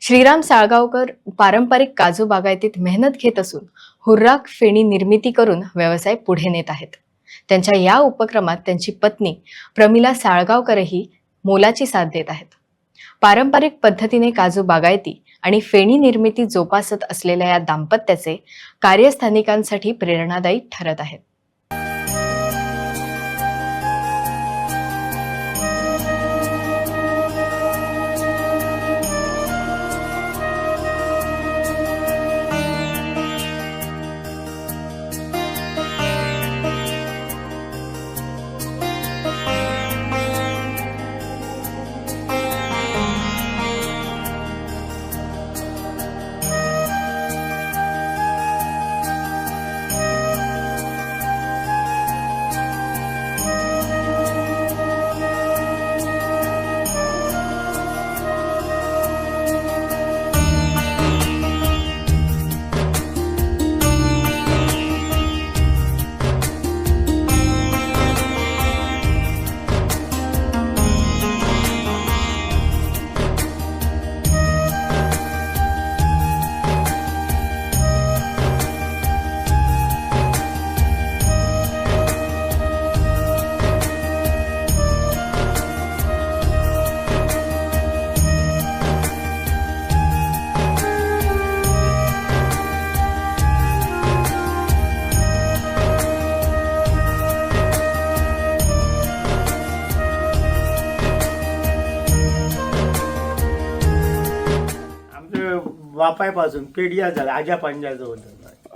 श्रीराम साळगावकर पारंपरिक काजू बागायतीत मेहनत घेत असून हुर्राक फेणी निर्मिती करून व्यवसाय पुढे नेत आहेत. त्यांच्या या उपक्रमात त्यांची पत्नी प्रमिला साळगावकरही मोलाची साथ देत आहेत. पारंपरिक पद्धतीने काजू बागायती आणि फेणी निर्मिती जोपासत असलेल्या या दाम्पत्याचे कार्य स्थानिकांसाठी प्रेरणादायी ठरत आहेत. वापायपासून पेडिया झाला आजा पंजाचं होतं.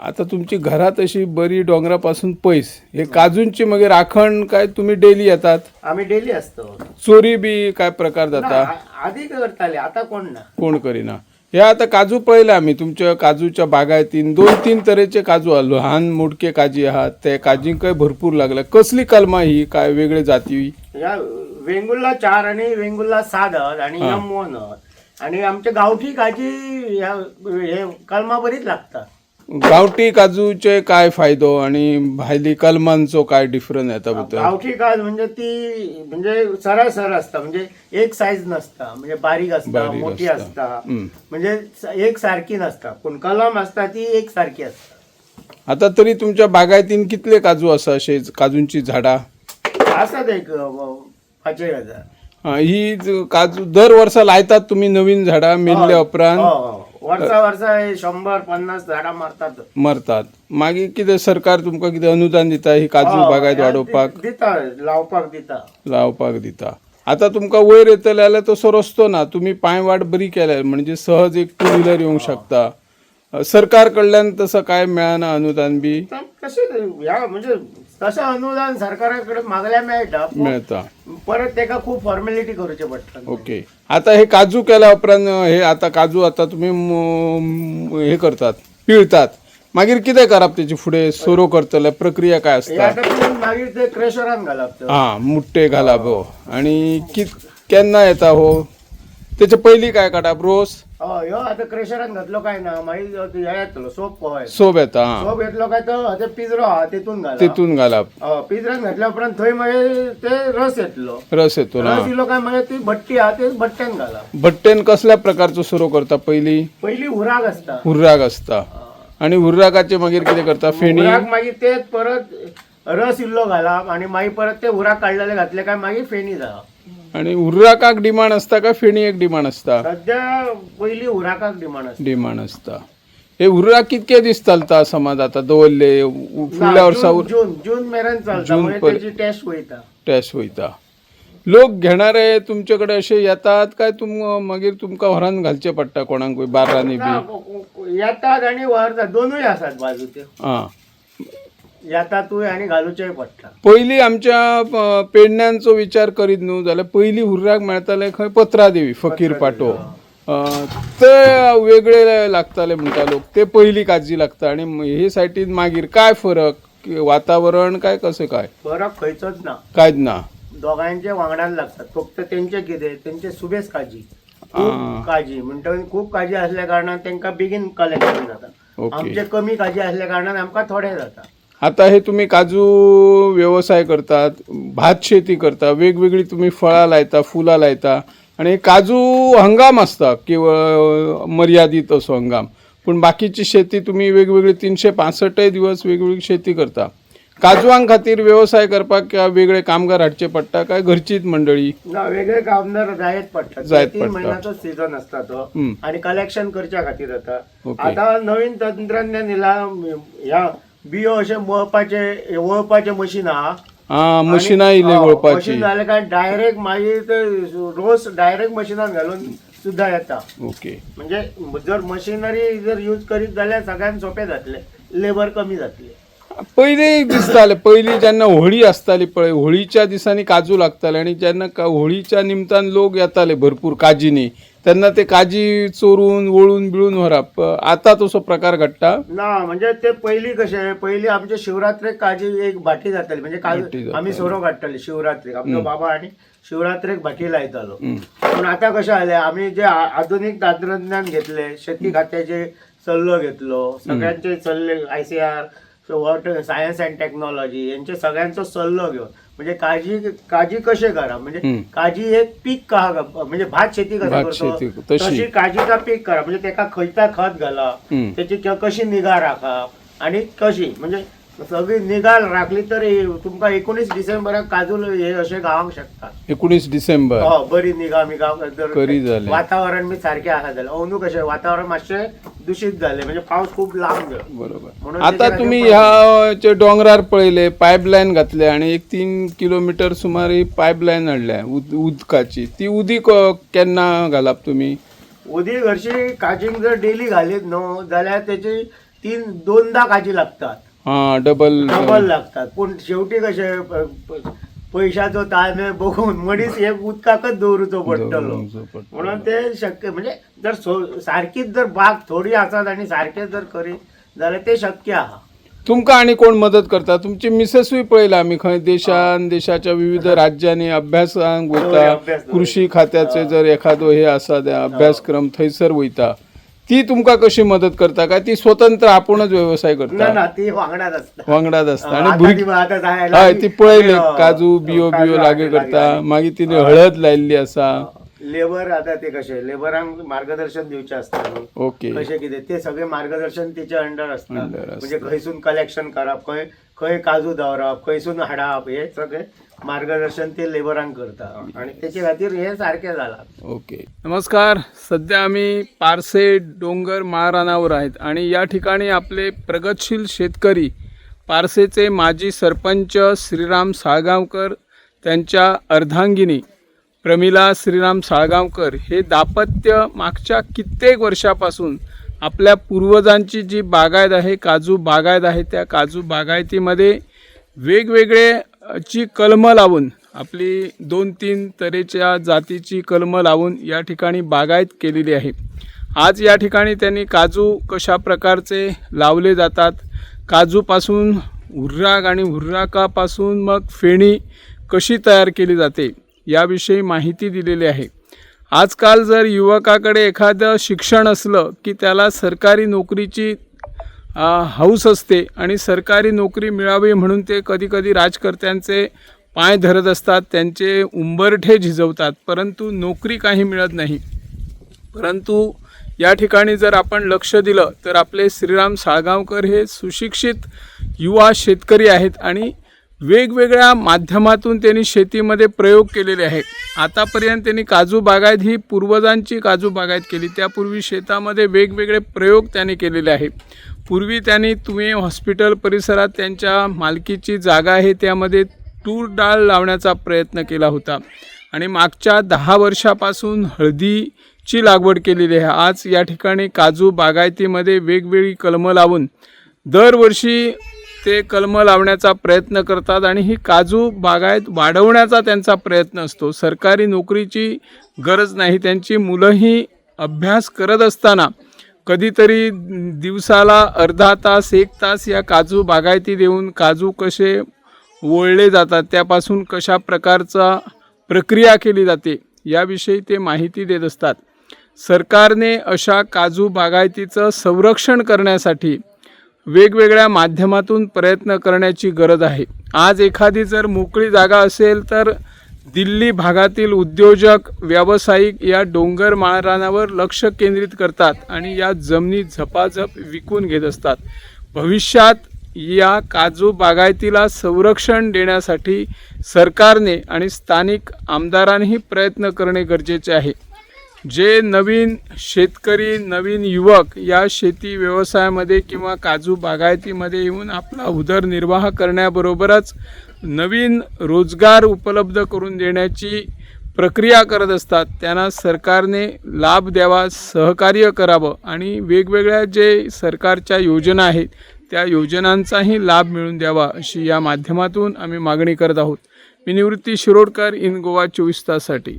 आता तुमची घरात अशी बरी डोंगरापासून पैस हे काजूंची मग राखण काय तुम्ही डेली येतात? आम्ही डेली असतो. चोरी बी काय प्रकार जाता? आधी करताले, आता कोण करीना. हे आता काजू पळयले आम्ही तुमच्या काजूच्या बागायतीन 2-3 तरेचे काजू आलो. लहान मोडके काजी आहात, त्या काजींक काय भरपूर लागला. कसली कलमा ही काय वेगळे जाती? या वेंगुर्ला 4 आणि वेंगुर्ला 7 आणि M1 आणि आमच्या गावठी काजी हे कलमा बरीच लागतात. गावठी काजूचे काय फायदो आणि भायली कलमांचो काय डिफरन्स येता? गावठी काज म्हणजे ती म्हणजे सरळ असता, म्हणजे एक साईज नसता, म्हणजे बारीक असता, मोठी असता, म्हणजे एक सारखी नसता. पण कलम असता ती एक सारखी असता. आता तरी तुमच्या बागायतीन कितले काजू असा असे काजूंची झाडा असतात? एक 5,000. ही काजू दर वर्षा लायतात तुम्ही नवीन झाडा मेल्ल्या उपरांत? वर्षा 100-50 झाडा मरतात. मागीर कितें सरकार तुमकां कितें अनुदान दिता ही काजू बागायत वाडोवपाक? लावपाक दिता. आता तुमकां वयर येतले जाल्यार तसो रस्तो ना, तुम्ही पांयवाट बरी केल्या म्हणजे सहज एक 2 व्हीलर येवंक शकता. सरकार कडल्यान तसं काय मेळना अनुदान बी? म्हणजे तसं अनुदान सरकाराकडे मागल्या मिळता, परत त्याका खूप फॉर्मॅलिटी करूचे पडतात. ओके. आता हे काजू केल्या उपरांत हे आता काजू आता तुम्ही हे करतात, पिळतात, मागीर कितें करप? त्याची फुडें सोरो करतले प्रक्रिया काय असता? मागीर ते क्रेशरान घालप. मुट्टे घालप. आणि केन्ना येता हो? त्याच्या पहिली काय काडप? रोस आता क्रेशरान घातलो काय ना, मागीर हे येतलो सोप येता. सोप येतलो काय तो पिंजरो हा तितून घालप. पिंजरान घातल्या उपरांत थंय मागीर ते रस येतलो. रस येतो ना. रस येलो काय मागीर ती भट्टी हा ते भट्ट्यान घालप. भट्टेन कसल्या प्रकारचो सोरो करता? पहिली हुर्राक असता. आणि हुर्राकाचे मागीर कितें करता? फेणी. मागीर ते परत रस इल्लो घालप आणि मागीर परत ते हुर्राक काडलेले घातले काय मागीर फेणी जावप. आणि हुर्राकाक डिमांड असता का फेणी एक डिमांड असता? सध्या पहिली हुर्राकाक डिमांड असता. हे हुर्राक कितके दीस चलता समज आता दवरले? फुडल्या वर्सा जून मेरेन चलता, त्याची टेस्ट वयता. लोक घेणारे तुमच्याकडे असे येतात काय मागीर तुमकां व्हरान घालचे पडटा कोणाक बारांनी बी? येतात आणि व्हरतात, दोनूय आसात बाजूचे. येतातूय आणि घालूचेय पडटा. पयलीं आमच्या पेडण्यांचो विचार करीत न्हू जाल्यार पयलीं हुर्राक मेळटाले खंय पत्रादेवी फकीर पाटो, ते वेगळे लागताले म्हणटा लोक. ते पयली काजी लागता. आणि हे सायटीन मागीर काय फरक? वातावरण काय कसे काय फरक? खंयचोच ना, कांयच ना. दोघांचे वांगडान लागतात. फक्त तेंचे कितें तेंचे सुबेज काजी, काजी म्हणटा खूप काजी असल्या कारणान तेंका बेगीन कलेक्शन जाता. आमचे कमी काजी असल्या कारणान आमकां थोडे जाता. आता हे तुम्ही काजू व्यवसाय करतात, भात शेती करता, वेगवेगळी तुम्ही फळां लायता, फुलां लायता, आणि काजू हंगाम असता केवळ मर्यादित असो हंगाम, पण बाकीची शेती तुम्ही वेगवेगळी 365 दिवस वेगवेगळी शेती करता. काजवांक खातीर व्यवसाय करपाक वेगळे कामगार हाडचे पडटा काय घरचीच मंडळी? ना वेगळे कामदार जायत पडतात. जायत 3 पडटा. महिन्याचो सीझन असता तो आणि कलेक्शन करच्या खातीर जाता. ओके. आता नवीन तंत्रज्ञान इला ह्या बियो अशे वळपाचे मशीन आहा. मशिनां इले वळपाची. मशीन जाले काय डायरेक्ट मागीर ते रोस डायरेक्ट मशिनान घालून सुद्धा येता. ओके. म्हणजे जर मशिनरी जर यूज करीत जाल्यार सगळ्यांक सोपे जातले, लेबर कमी जातले. पयलीं दिसताले, पयलीं जेन्ना होळी आसताली पळय, होळीच्या दिसांनी काजू लागताले आणि जेन्ना होळीच्या निमतान लोक येताले भरपूर काजींनी, तेन्ना ते काजी चोरून वळून बिळून व्हरप. आता तसो प्रकार घडटा ना. म्हणजे ते पयलीं कशें, पयलीं आमचे शिवरात्रेक काजी एक भाटी जाताली. म्हणजे भाटी काजू जाताली. आमी सोरो काडटाले शिवरात्रेक. आमचो बाबा आणि शिवरात्रेक भाटी लायतालो. पण आता कशें जालें, आमी जे आधुनिक तंत्रज्ञान घेतले, शेती खात्याचे सल्लो घेतलो, सगळ्यांचे सल्ले ICR सायन्स अँड टेक्नॉलॉजी यांचे सगळ्यांचो सल्लो घेऊन म्हणजे काजी कशे करा, म्हणजे काजी एक पीक कहा, म्हणजे भात शेती कसं करतो तशी काजीचा पीक करा. म्हणजे त्याका खयता खत घाला, त्याची कशी निगा राखा आणि कशी म्हणजे सगळी निगा राखली तर तुमका 19 डिसेंबराक काजू हे असे गावंक शकता. 19 डिसेंबर बरी निगा मिगा करी जाले. वातावरण मी सारखे आहा जाले. अंदू कशें वातावरण मातशें दूषित झाले, म्हणजे पावस खूप लांब गेलो. बरोबर. आता तुम्ही ह्या डोंगरार पळयले, पायपलायन घातले आणि 1-3 किलोमीटर सुमार पायपलायन हाडल्या उदकाची. ती उदीक केन्ना घालप तुम्ही? उदीक हरशी काजींक जर डेली घालीत न्हू जाल्यार त्याची 2दा काजी लागतात. डबल लागतात. पण शेवटी कशे पैशाचो ताळमेळ बघून मनीस एक उदकाकच दवरूचो पडटलो. म्हणून ते शक्य, म्हणजे जर सारखीच जर बाग थोडी आसात आणि सारखे जर करीत जाल्यार ते शक्य आहा. तुमकां आणि कोण मदत करता? तुमची मिसेसूय पळयला आमी खंय देशाच्या विविध राज्यांनी अभ्यासाक वयता. कृषी खात्याचे जर एखादो हे आसा अभ्यासक्रम थंयसर वयता, ती तुमका कशी मदत करता काय ती स्वतंत्र आपूणच व्यवसाय करता? ना, ती वांगडाच असता. आणि हय ती पळयले काजू बियो लागे करता. मागीर तिने हळद लायिल्ली आसा. लेबर आता ते कशे लेबरांक मार्गदर्शन दिवचे असता. ओके. कशे कितें ते सगळे मार्गदर्शन तिच्या अंडर असता. म्हणजे खंयसून कलेक्शन करप, खंय काजू दवरप, खंयसून हाडप, हे सगळे मार्गदर्शन ते लेबरांक करता आणि त्याच्या खातीर हे सारखे जाला. ओके. नमस्कार. सध्या आम्ही पारसे डोंगर महारानावर आहेत आणि या ठिकाणी आपले प्रगतशील शेतकरी पारसेचे माजी सरपंच श्रीराम साळगावकर, त्यांच्या अर्धांगिनी प्रमिला श्रीराम साळगावकर हे दाम्पत्य मागच्या कित्येक वर्षापासून आपल्या पूर्वजांची जी बागायत आहे, काजू बागायत आहे, त्या काजू बागायतीमध्ये वेगवेगळेची कलमं लावून, आपली 2-3 तऱ्हेच्या जातीची कलमं लावून या ठिकाणी बागायत केलेली आहे. आज या ठिकाणी त्यांनी काजू कशा प्रकारचे लावले जातात, काजूपासून हुर्राक आणि हुर्राकापासून मग फेणी कशी तयार केली जाते याविषयी माहिती दिलेली आहे. आजकाल जर युवकाकडे एखादं शिक्षण असलं की त्याला सरकारी नोकरीची हौस असते आणि सरकारी नोकरी मिळावी म्हणून ते कधीकधी राजकर्त्यांचे पाय धरत असतात, त्यांचे उंबरठे झिजवतात, परंतु नोकरी काही मिळत नाही. परंतु या ठिकाणी जर आपण लक्ष दिलं तर आपले श्रीराम साळगावकर हे सुशिक्षित युवा शेतकरी आहेत आणि वेगवेगळ्या माध्यमातून त्यांनी शेतीमध्ये प्रयोग केलेले आहेत. आतापर्यंत त्यांनी काजू बागायत ही पूर्वजांची काजू बागायत केली. त्यापूर्वी शेतामध्ये वेगवेगळे प्रयोग त्यांनी केलेले आहेत. पूर्वी त्यांनी तुम्ही हॉस्पिटल परिसरात त्यांच्या मालकीची जागा आहे त्यामध्ये तूर डाळ लावण्याचा प्रयत्न केला होता आणि मागच्या 10 वर्षापासून हळदीची लागवड केलेली आहे. आज या ठिकाणी काजू बागायतीमध्ये वेगवेगळी कलमं लावून दरवर्षी ते कलमं लावण्याचा प्रयत्न करतात आणि ही काजू बागायत वाढवण्याचा त्यांचा प्रयत्न असतो. सरकारी नोकरीची गरज नाही. त्यांची मुलंही अभ्यास करत असताना कधीतरी दिवसाला अर्धा तास 1 तास या काजू बागायती देऊन काजू कसे वळले जातात, त्यापासून कशा प्रकारचा प्रक्रिया केली जाते याविषयी ते माहिती देत असतात. सरकारने अशा काजू बागायतीचं संरक्षण करण्यासाठी वेगवेगळ्या माध्यमातून प्रयत्न करण्याची गरज आहे. आज एखादी जर मोकळी जागा असेल तर दिल्ली भागातील उद्योजक व्यावसायिक या डोंगर माळरानावर लक्ष केंद्रित करतात आणि या जमिनी झपाझप विकून घेत असतात. भविष्यात या काजू बागायतीला संरक्षण देण्यासाठी सरकारने आणि स्थानिक आमदारांनी प्रयत्न करणे गरजेचे आहे. जे नवीन शेतकरी, नवीन युवक या शेती व्यवसायामध्ये किंवा काजू बागायतीमध्ये येऊन आपला उदरनिर्वाह करण्याबरोबरच नवीन रोजगार उपलब्ध करून देण्याची प्रक्रिया करत असतात, त्यांना सरकारने लाभ द्यावा, सहकार्य करावं आणि वेगवेगळ्या जे सरकारच्या योजना आहेत त्या योजनांचाही लाभ मिळवून द्यावा अशी या माध्यमातून आम्ही मागणी करत आहोत. मी निवृत्ती शिरोडकर, इन गोवा 24 ताससाठी.